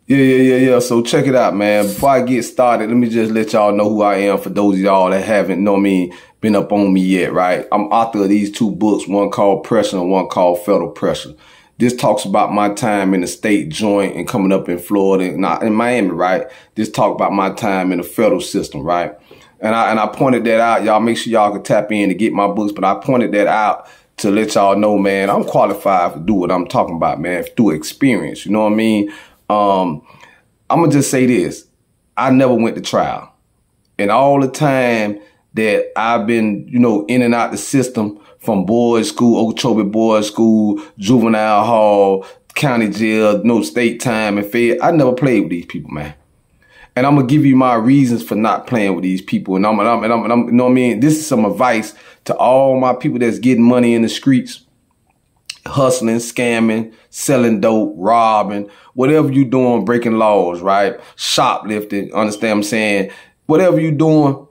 Yeah. So check it out, man. Before I get started, let me just let y'all know who I am for those of y'all that haven't, been up on me yet, right? I'm author of these two books, one called Pressure and one called Federal Pressure. This talks about my time in the state joint and coming up in Florida, not in Miami, right? This talk about my time in the federal system, right? And I pointed that out. Y'all make sure y'all can tap in to get my books, but I pointed that out to let y'all know, man, I'm qualified to do what I'm talking about, man, through experience. You know what I mean? I'm going to just say this. I never went to trial. And all the time that I've been, in and out the system from boys school, Okeechobee boys school, juvenile hall, county jail, state time and fed, I never played with these people, man. And I'm going to give you my reasons for not playing with these people. And I'm you know what I mean? This is some advice to all my people that's getting money in the streets, hustling, scamming, selling dope, robbing, whatever you doing, breaking laws, right? Shoplifting, understand what I'm saying? Whatever you doing,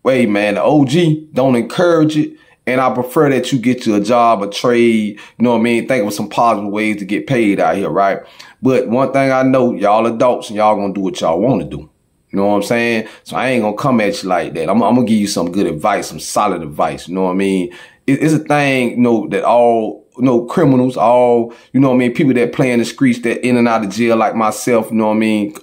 wait, man, the OG don't encourage it. And I prefer that you get you a job, a trade, you know what I mean? Think of some positive ways to get paid out here, right? But one thing I know, y'all adults and y'all gonna do what y'all want to do. You know what I'm saying? So I ain't gonna come at you like that. I'm gonna give you some good advice, some solid advice. You know what I mean? It's a thing, that all, criminals, all, people that play in the streets, that in and out of jail like myself,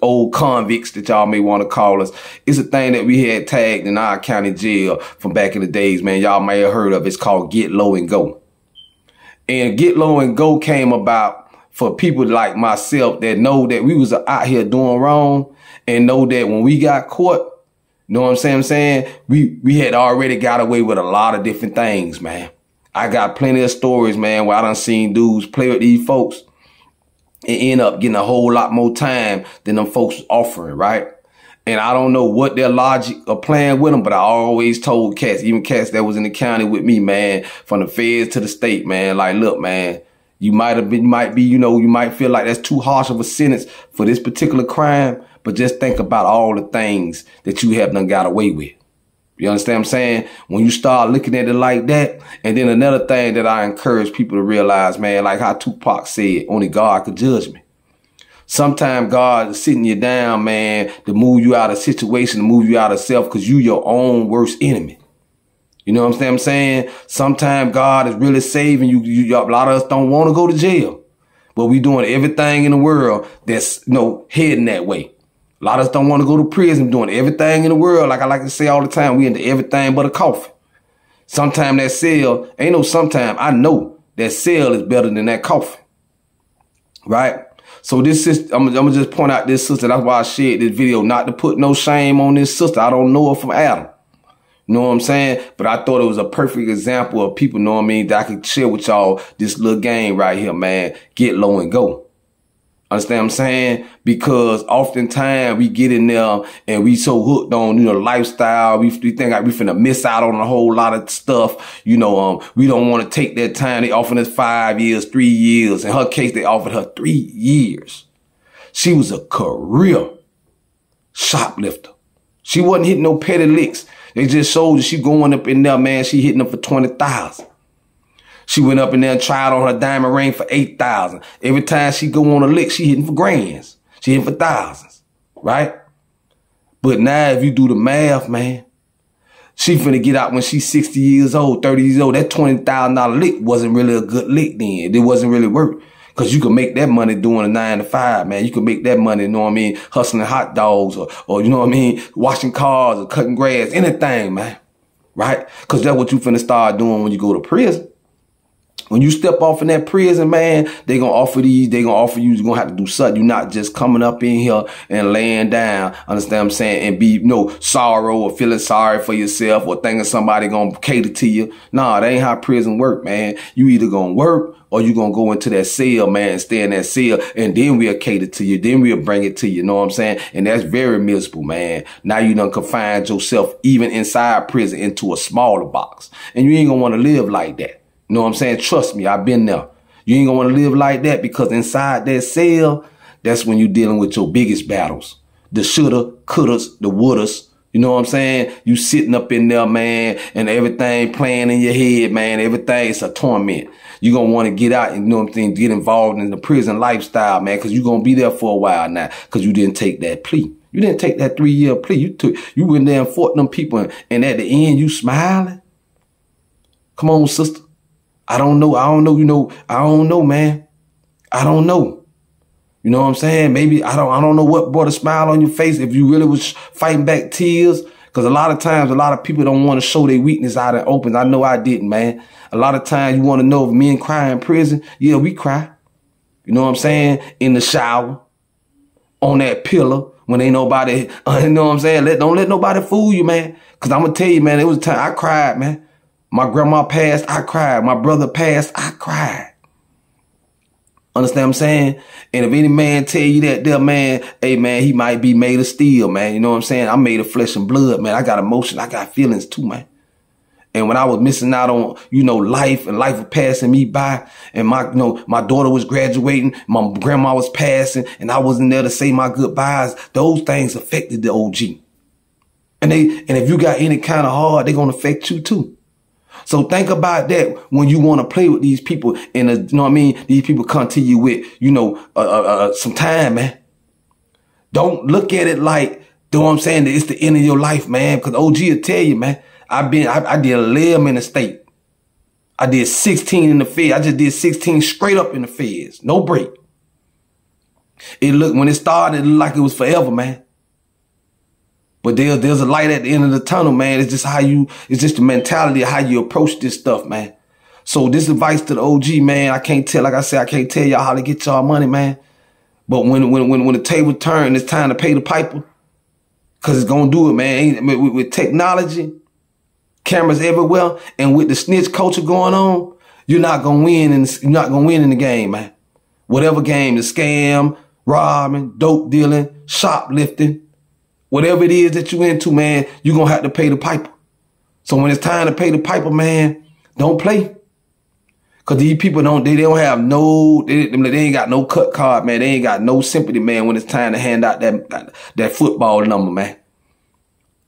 old convicts that y'all may want to call us. It's a thing that we had tagged in our county jail from back in the days, man. Y'all may have heard of. It's called Get Low and Go. And Get Low and Go came about for people like myself that know that we was out here doing wrong and know that when we got caught, you know what I'm saying? We had already got away with a lot of different things, man. I got plenty of stories, man, where I done seen dudes play with these folks and end up getting a whole lot more time than them folks was offering, right? And I don't know what their logic of playing with them, but I always told cats, even cats that was in the county with me, man, from the feds to the state, man, like, look, man, you might feel like that's too harsh of a sentence for this particular crime, but just think about all the things that you have done got away with. You understand what I'm saying? When you start looking at it like that, and then another thing that I encourage people to realize, man, like how Tupac said, only God could judge me. Sometimes God is sitting you down, man, to move you out of situation, to move you out of self, because you your own worst enemy. You know what I'm saying? Sometimes God is really saving you. A lot of us don't want to go to jail, but we doing everything in the world that's, heading that way. A lot of us don't want to go to prison, doing everything in the world. Like I like to say all the time, we into everything but a coffin. Sometimes that cell, I know that cell is better than that coffin. Right? So this sister, I'm going to just point out this sister. That's why I shared this video, not to put no shame on this sister. I don't know her from Adam. You know what I'm saying? But I thought it was a perfect example of people, that I could share with y'all this little game right here, man. Get low and go. Understand what I'm saying? Because oftentimes we get in there and we so hooked on, lifestyle. We think like we finna miss out on a whole lot of stuff. We don't want to take that time. They offered us 5 years, 3 years. In her case, they offered her 3 years. She was a career shoplifter. She wasn't hitting no petty licks. They just showed that she going up in there, man. She hitting them for 20,000. She went up in there and tried on her diamond ring for 8,000. Every time she go on a lick, she hitting for grands. She hitting for thousands, right? But now if you do the math, man, she finna get out when she's 60 years old, 30 years old. That $20,000 lick wasn't really a good lick then. It wasn't really work. Because you can make that money doing a 9 to 5, man. You can make that money, hustling or washing cars or cutting grass, anything, man, right? Because that's what you finna start doing when you go to prison. When you step off in that prison, man, they gonna offer you, you're gonna have to do something. You're not just coming up in here and laying down, understand what I'm saying, and be sorrow or feeling sorry for yourself or thinking somebody gonna cater to you. Nah, that ain't how prison work, man. You either gonna work or you gonna go into that cell, man, and stay in that cell, and then we'll cater to you, then we'll bring it to you, know what I'm saying? And that's very miserable, man. Now you done confined yourself, even inside prison, into a smaller box. And you ain't gonna wanna live like that. You know what I'm saying? Trust me, I've been there. You ain't gonna want to live like that, because inside that cell, that's when you're dealing with your biggest battles. The shoulda, couldas, the wouldas, You know what I'm saying? You sitting up in there, man, and everything playing in your head, man. Everything is a torment. You're going to want to get out and, you know what I'm saying, get involved in the prison lifestyle, man, because you're going to be there for a while now because you didn't take that plea. You didn't take that 3-year plea. You went there and fought them people, and at the end, you smiling. Come on, sister. I don't know, man. I don't know. You know what I'm saying? Maybe I don't know what brought a smile on your face if you really was fighting back tears. Because a lot of times, a lot of people don't want to show their weakness out in open. I know I didn't, man. A lot of times you want to know if men cry in prison. Yeah, we cry. You know what I'm saying? In the shower, on that pillow, when ain't nobody, you know what I'm saying? Don't let nobody fool you, man. Because I'm going to tell you, man, it was a time I cried, man. My grandma passed, I cried. My brother passed, I cried. Understand what I'm saying? And if any man tell you that there, man, hey, man, he might be made of steel, man. You know what I'm saying? I'm made of flesh and blood, man. I got emotion. I got feelings too, man. And when I was missing out on, you know, life and life was passing me by and my daughter was graduating, my grandma was passing and I wasn't there to say my goodbyes, those things affected the OG. And if you got any kind of heart, they're going to affect you too. So think about that when you want to play with these people and, you know what I mean? These people come to you with, you know, some time, man. Don't look at it like, you know what I'm saying, that it's the end of your life, man. Because OG will tell you, man, I did 11 in the state. I did 16 in the feds. I just did 16 straight up in the feds. No break. When it started, it looked like it was forever, man. But there's a light at the end of the tunnel, man. It's just it's just the mentality of how you approach this stuff, man. So this advice to the OG, man, I can't tell y'all how to get y'all money, man. But when the table turns, it's time to pay the piper. Cause it's gonna do it, man. With technology, cameras everywhere, and with the snitch culture going on, you're not gonna win in the game, man. Whatever game, the scam, robbing, dope dealing, shoplifting, whatever it is that you into, man, you're going to have to pay the piper. So when it's time to pay the piper, man, don't play. Because these people they ain't got no cut card, man. They ain't got no sympathy, man, when it's time to hand out that football number, man.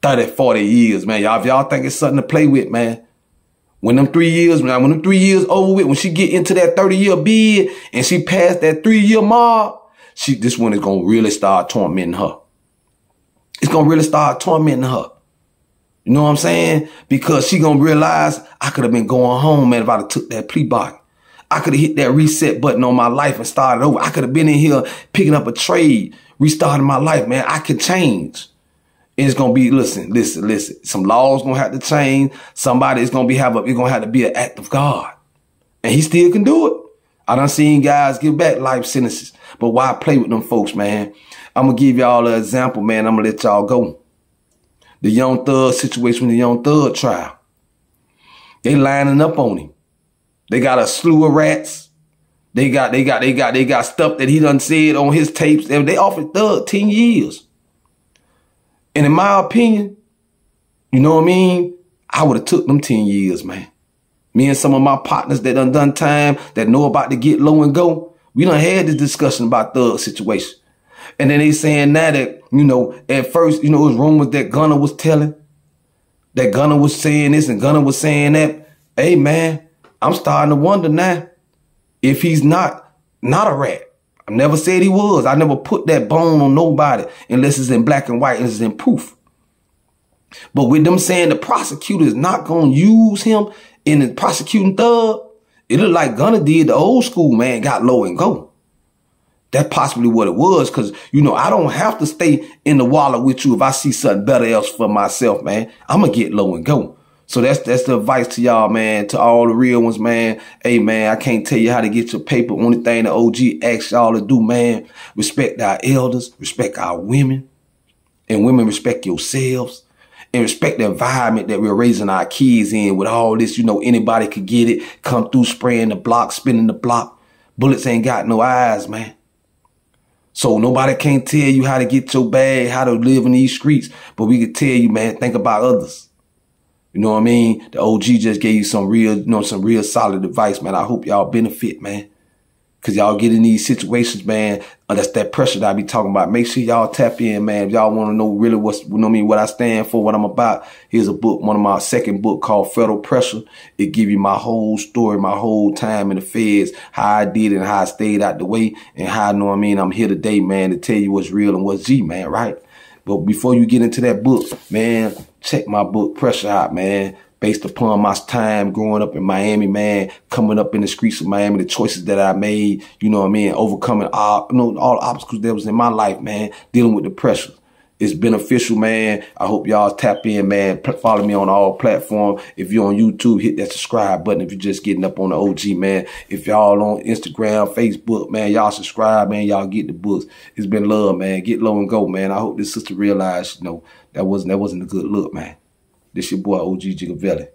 30, 40 years, man. If y'all think it's something to play with, man. When them 3 years over with, when she get into that 30-year bid and she passed that 3-year mark, this one is going to really start tormenting her. It's going to really start tormenting her. You know what I'm saying? Because she going to realize I could have been going home, man, if I'd have took that plea bargain. I could have hit that reset button on my life and started over. I could have been in here picking up a trade, restarting my life, man. I could change. And it's going to be, listen. Some laws going to have to change. Somebody is going to have to be an act of God. And he still can do it. I done seen guys give back life sentences. But why play with them folks, man? I'm going to give y'all an example, man. I'm going to let y'all go. The Young Thug situation, the Young Thug trial. They lining up on him. They got a slew of rats. They got stuff that he done said on his tapes. They offered Thug 10 years. And in my opinion, you know what I mean? I would have took them 10 years, man. Me and some of my partners that done time, that know about to get low and go, we done had this discussion about Thug situation. And then they saying now that, you know, at first, you know, it was rumors that Gunna was telling, that Gunna was saying this and Gunna was saying that. Hey, man, I'm starting to wonder now if he's not a rat. I never said he was. I never put that bone on nobody unless it's in black and white and it's in proof. But with them saying the prosecutor is not going to use him in the prosecuting Thug, it looked like Gunna did the old school, man, got low and go. That's possibly what it was, because, you know, I don't have to stay in the wallet with you if I see something better else for myself, man. I'm going to get low and go. So that's the advice to y'all, man, to all the real ones, man. Hey, man, I can't tell you how to get your paper. Only thing the OG asks y'all to do, man, respect our elders, respect our women, and women respect yourselves, and respect the environment that we're raising our kids in with all this. You know, anybody could get it, come through spraying the block, spinning the block. Bullets ain't got no eyes, man. So nobody can't tell you how to get your bag, how to live in these streets. But we can tell you, man, think about others. You know what I mean? The OG just gave you some real solid advice, man. I hope y'all benefit, man. Cause y'all get in these situations, man. That's that pressure that I be talking about. Make sure y'all tap in, man. If y'all want to know really what I stand for, what I'm about. Here's a book, one of my second book called Federal Pressure. It give you my whole story, my whole time in the feds, how I did it and how I stayed out the way, and how I know what I mean. I'm here today, man, to tell you what's real and what's G, man, right? But before you get into that book, man, check my book Pressure out, man. Based upon my time growing up in Miami, man, coming up in the streets of Miami, the choices that I made, you know what I mean, overcoming all the obstacles that was in my life, man, dealing with the pressure. It's beneficial, man. I hope y'all tap in, man. Follow me on all platforms. If you're on YouTube, hit that subscribe button if you're just getting up on the OG, man. If y'all on Instagram, Facebook, man, y'all subscribe, man. Y'all get the books. It's been love, man. Get low and go, man. I hope this sister realized, you know, that wasn't a good look, man. This your boy, OG Gigavelli.